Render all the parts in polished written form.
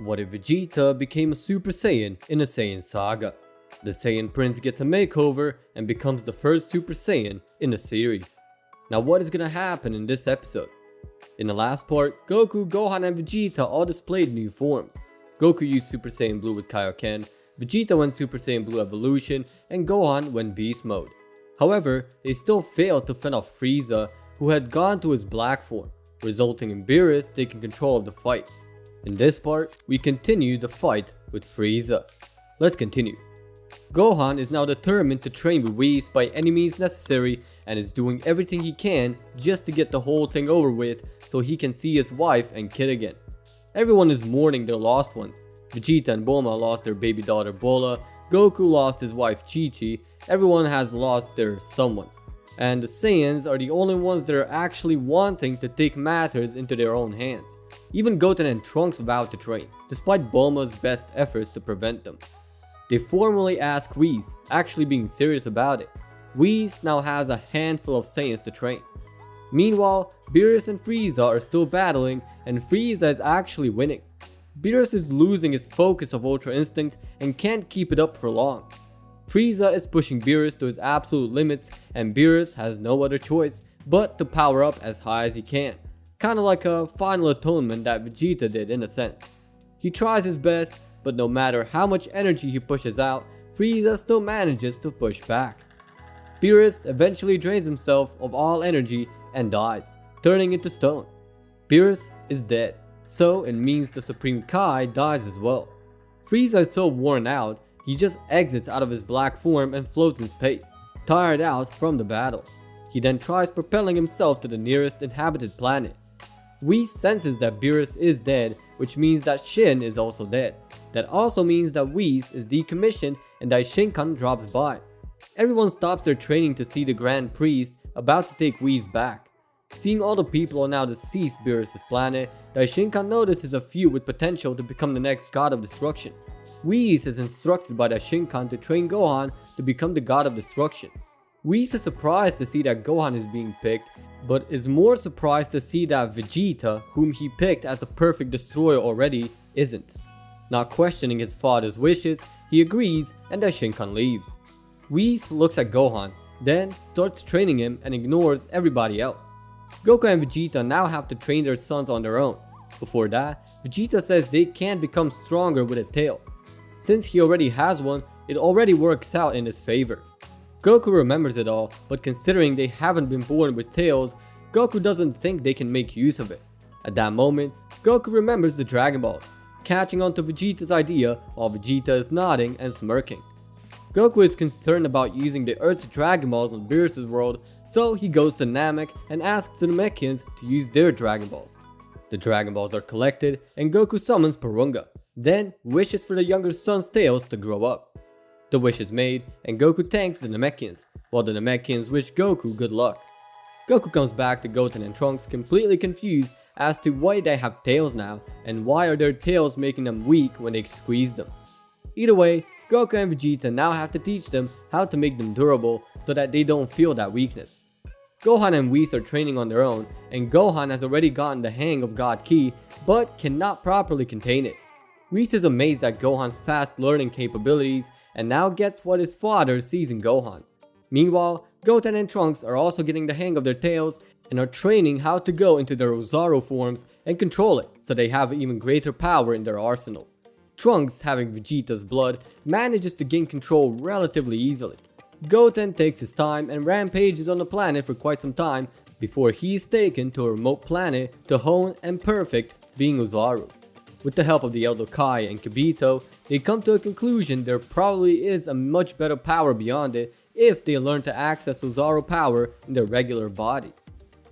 What if Vegeta became a Super Saiyan in a Saiyan saga? The Saiyan Prince gets a makeover and becomes the first Super Saiyan in the series. Now what is gonna happen in this episode? In the last part, Goku, Gohan and Vegeta all displayed new forms. Goku used Super Saiyan Blue with Kaioken, Vegeta went Super Saiyan Blue Evolution, and Gohan went Beast Mode. However, they still failed to fend off Freeza, who had gone to his black form, resulting in Beerus taking control of the fight. In this part, we continue the fight with Freeza. Let's continue. Gohan is now determined to train with Whis by any means necessary and is doing everything he can just to get the whole thing over with so he can see his wife and kid again. Everyone is mourning their lost ones. Vegeta and Bulma lost their baby daughter Bola, Goku lost his wife Chi-Chi, everyone has lost their someone. And the Saiyans are the only ones that are actually wanting to take matters into their own hands. Even Goten and Trunks vowed to train, despite Bulma's best efforts to prevent them. They formally ask Whis, actually being serious about it. Whis now has a handful of Saiyans to train. Meanwhile, Beerus and Freeza are still battling and Freeza is actually winning. Beerus is losing his focus of Ultra Instinct and can't keep it up for long. Freeza is pushing Beerus to his absolute limits and Beerus has no other choice but to power up as high as he can. Kinda like a final atonement that Vegeta did in a sense. He tries his best, but no matter how much energy he pushes out, Freeza still manages to push back. Beerus eventually drains himself of all energy and dies, turning into stone. Beerus is dead, so it means the Supreme Kai dies as well. Freeza is so worn out, he just exits out of his black form and floats in space, tired out from the battle. He then tries propelling himself to the nearest inhabited planet. Whis senses that Beerus is dead, which means that Shin is also dead. That also means that Whis is decommissioned and that Shinkan drops by. Everyone stops their training to see the Grand Priest about to take Whis back. Seeing all the people on now deceased Beerus' planet, Daishinkan notices a few with potential to become the next god of destruction. Whis is instructed by Daishinkan to train Gohan to become the god of destruction. Whis is surprised to see that Gohan is being picked, but is more surprised to see that Vegeta, whom he picked as a perfect destroyer already, isn't. Not questioning his father's wishes, he agrees and Daishinkan leaves. Whis looks at Gohan, then starts training him and ignores everybody else. Goku and Vegeta now have to train their sons on their own. Before that, Vegeta says they can't become stronger with a tail. Since he already has one, it already works out in his favor. Goku remembers it all, but considering they haven't been born with tails, Goku doesn't think they can make use of it. At that moment, Goku remembers the Dragon Balls, catching on to Vegeta's idea while Vegeta is nodding and smirking. Goku is concerned about using the Earth's Dragon Balls on Beerus' world, so he goes to Namek and asks the Namekians to use their Dragon Balls. The Dragon Balls are collected and Goku summons Porunga, then wishes for the younger son's tails to grow up. The wish is made and Goku thanks the Namekians, while the Namekians wish Goku good luck. Goku comes back to Goten and Trunks completely confused as to why they have tails now and why are their tails making them weak when they squeeze them. Either way, Goku and Vegeta now have to teach them how to make them durable so that they don't feel that weakness. Gohan and Whis are training on their own and Gohan has already gotten the hang of God Ki but cannot properly contain it. Whis is amazed at Gohan's fast learning capabilities and now gets what his father sees in Gohan. Meanwhile, Goten and Trunks are also getting the hang of their tails and are training how to go into their Rosario forms and control it so they have even greater power in their arsenal. Trunks, having Vegeta's blood, manages to gain control relatively easily. Goten takes his time and rampages on the planet for quite some time before he is taken to a remote planet to hone and perfect being Ozaru. With the help of the Elder Kai and Kibito, they come to a conclusion there probably is a much better power beyond it if they learn to access Ozaru power in their regular bodies.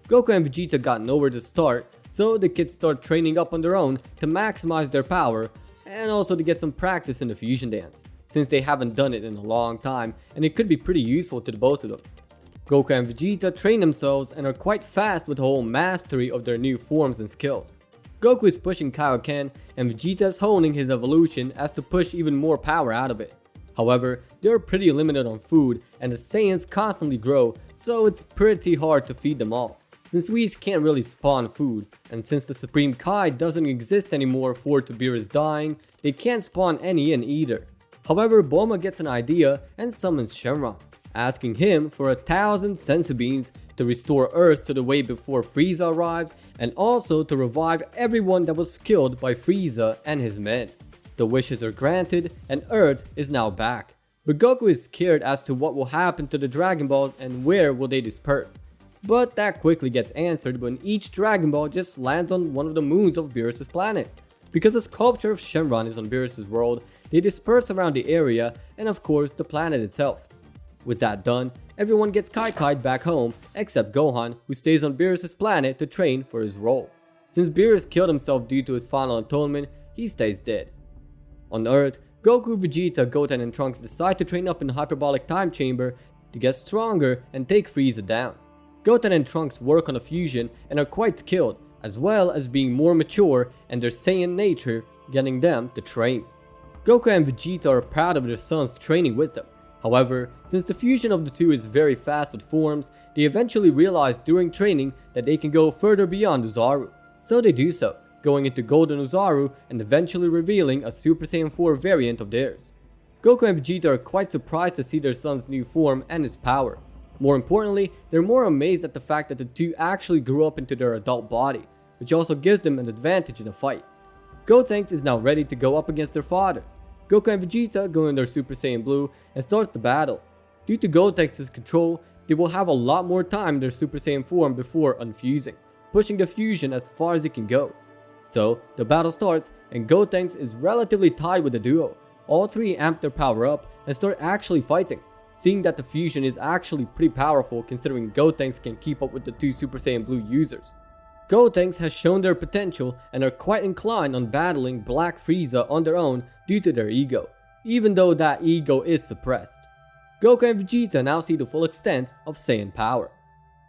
Goku and Vegeta got nowhere to start, so the kids start training up on their own to maximize their power and also to get some practice in the fusion dance, since they haven't done it in a long time and it could be pretty useful to the both of them. Goku and Vegeta train themselves and are quite fast with the whole mastery of their new forms and skills. Goku is pushing Kaioken and Vegeta is honing his evolution as to push even more power out of it. However, they are pretty limited on food and the Saiyans constantly grow, so it's pretty hard to feed them all. since Whis can't really spawn food, and since the Supreme Kai doesn't exist anymore to Beerus dying, they can't spawn any in either. However, Bulma gets an idea and summons Shenron, asking him for 1,000 senzu beans to restore Earth to the way before Freeza arrives, and also to revive everyone that was killed by Freeza and his men. The wishes are granted and Earth is now back, but Goku is scared as to what will happen to the Dragon Balls and where will they disperse. But that quickly gets answered when each Dragon Ball just lands on one of the moons of Beerus' planet. Because the sculpture of Shenron is on Beerus' world, they disperse around the area and of course the planet itself. With that done, everyone gets Kai-Kai'd back home except Gohan, who stays on Beerus' planet to train for his role. Since Beerus killed himself due to his final atonement, he stays dead. On Earth, Goku, Vegeta, Goten and Trunks decide to train up in the hyperbolic time chamber to get stronger and take Freeza down. Goten and Trunks work on a fusion and are quite skilled, as well as being more mature and their Saiyan nature getting them to train. Goku and Vegeta are proud of their sons training with them. However, since the fusion of the two is very fast with forms, they eventually realize during training that they can go further beyond Uzaru. So they do so, going into Golden Uzaru and eventually revealing a Super Saiyan 4 variant of theirs. Goku and Vegeta are quite surprised to see their son's new form and his power. More importantly, they're more amazed at the fact that the two actually grew up into their adult body, which also gives them an advantage in a fight. Gotenks is now ready to go up against their fathers. Goku and Vegeta go in their Super Saiyan Blue and start the battle. Due to Gotenks' control, they will have a lot more time in their Super Saiyan form before unfusing, pushing the fusion as far as it can go. So, the battle starts and Gotenks is relatively tied with the duo. All three amp their power up and start actually fighting, seeing that the fusion is actually pretty powerful considering Gotenks can keep up with the two Super Saiyan Blue users. Gotenks has shown their potential and are quite inclined on battling Black Frieza on their own due to their ego, even though that ego is suppressed. Goku and Vegeta now see the full extent of Saiyan power.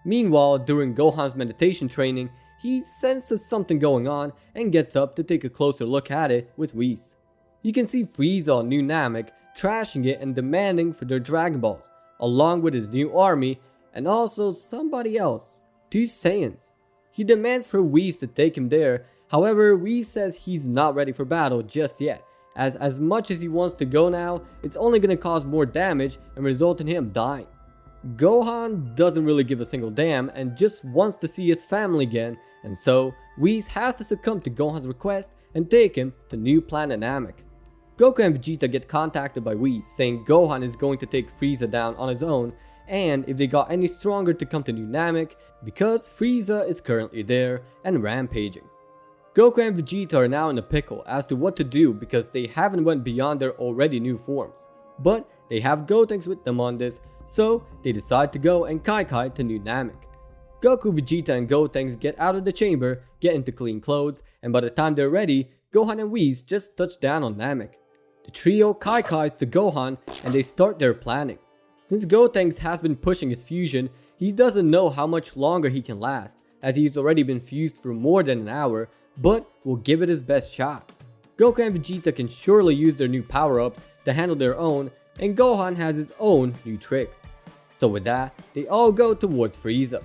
Meanwhile, during Gohan's meditation training, he senses something going on and gets up to take a closer look at it with Whis. You can see Freeza on New Namek trashing it and demanding for their Dragon Balls, along with his new army and also somebody else, 2 Saiyans. He demands for Whis to take him there, however Whis says he's not ready for battle just yet, as much as he wants to go now, it's only going to cause more damage and result in him dying. Gohan doesn't really give a single damn and just wants to see his family again, and so Whis has to succumb to Gohan's request and take him to new planet Namek. Goku and Vegeta get contacted by Whis saying Gohan is going to take Frieza down on his own, and if they got any stronger to come to New Namek because Frieza is currently there and rampaging. Goku and Vegeta are now in a pickle as to what to do because they haven't went beyond their already new forms, but they have Gotenks with them on this, so they decide to go and Kai to New Namek. Goku, Vegeta and Gotenks get out of the chamber, get into clean clothes, and by the time they're ready, Gohan and Whis just touch down on Namek. The trio Kais to Gohan and they start their planning. Since Gotenks has been pushing his fusion, he doesn't know how much longer he can last, as he's already been fused for more than an hour, but will give it his best shot. Goku and Vegeta can surely use their new power-ups to handle their own, and Gohan has his own new tricks. So with that, they all go towards Frieza.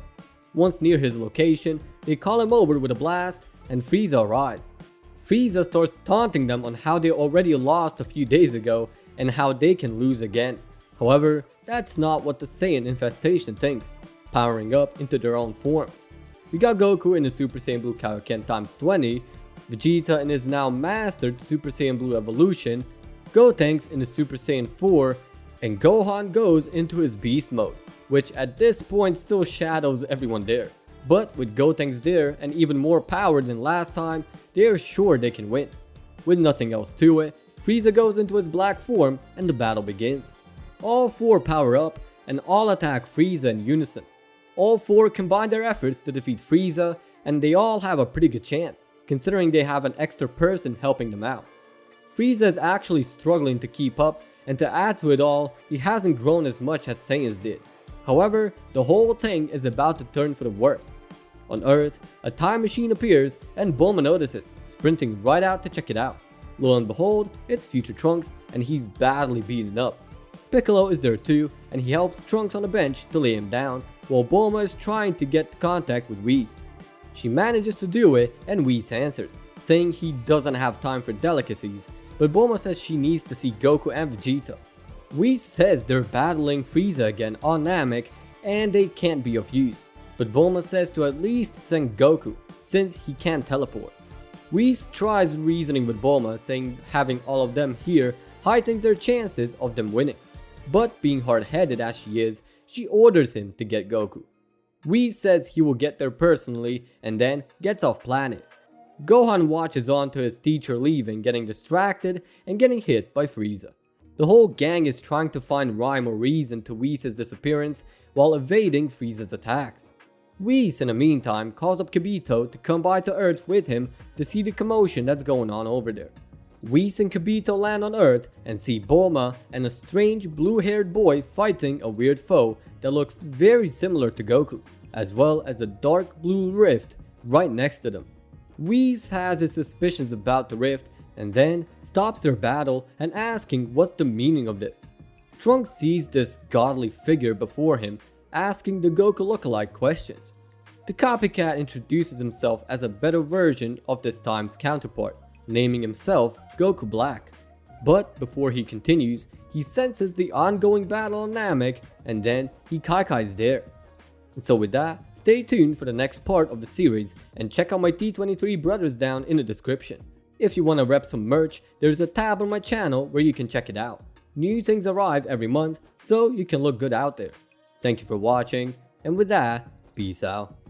Once near his location, they call him over with a blast, and Frieza arrives. Frieza starts taunting them on how they already lost a few days ago, and how they can lose again. However, that's not what the Saiyan infestation thinks, powering up into their own forms. We got Goku in the Super Saiyan Blue Kaioken times 20, Vegeta in his now mastered Super Saiyan Blue evolution, Gotenks in the Super Saiyan 4, and Gohan goes into his Beast mode, which at this point still shadows everyone there. But with Gotenks there and even more power than last time, they are sure they can win. With nothing else to it, Frieza goes into his black form and the battle begins. All 4 power up and all attack Frieza in unison. All 4 combine their efforts to defeat Frieza, and they all have a pretty good chance, considering they have an extra person helping them out. Frieza is actually struggling to keep up, and to add to it all, he hasn't grown as much as Saiyans did. However, the whole thing is about to turn for the worse. On Earth, a time machine appears and Bulma notices, sprinting right out to check it out. Lo and behold, it's future Trunks, and he's badly beaten up. Piccolo is there too, and he helps Trunks on the bench to lay him down, while Bulma is trying to get contact with Whis. She manages to do it and Whis answers, saying he doesn't have time for delicacies, but Bulma says she needs to see Goku and Vegeta. Whis says they're battling Freeza again on Namek and they can't be of use, but Bulma says to at least send Goku since he can't teleport. Whis tries reasoning with Bulma, saying having all of them here heightens their chances of them winning, but being hard-headed as she is, she orders him to get Goku. Whis says he will get there personally and then gets off planet. Gohan watches on to his teacher leaving, getting distracted and getting hit by Freeza. The whole gang is trying to find rhyme or reason to Whis' disappearance while evading Frieza's attacks. Whis in the meantime calls up Kibito to come by to Earth with him to see the commotion that's going on over there. Whis and Kibito land on Earth and see Bulma and a strange blue-haired boy fighting a weird foe that looks very similar to Goku, as well as a dark blue rift right next to them. Whis has his suspicions about the rift and then stops their battle and asking what's the meaning of this. Trunks sees this godly figure before him asking the Goku lookalike questions. The copycat introduces himself as a better version of this time's counterpart, naming himself Goku Black. But before he continues, he senses the ongoing battle on Namek and then he Kaikai's there. So with that, stay tuned for the next part of the series and check out my T23 brothers down in the description. If you want to rep some merch, there's a tab on my channel where you can check it out. New things arrive every month, so you can look good out there. Thank you for watching, and with that, peace out.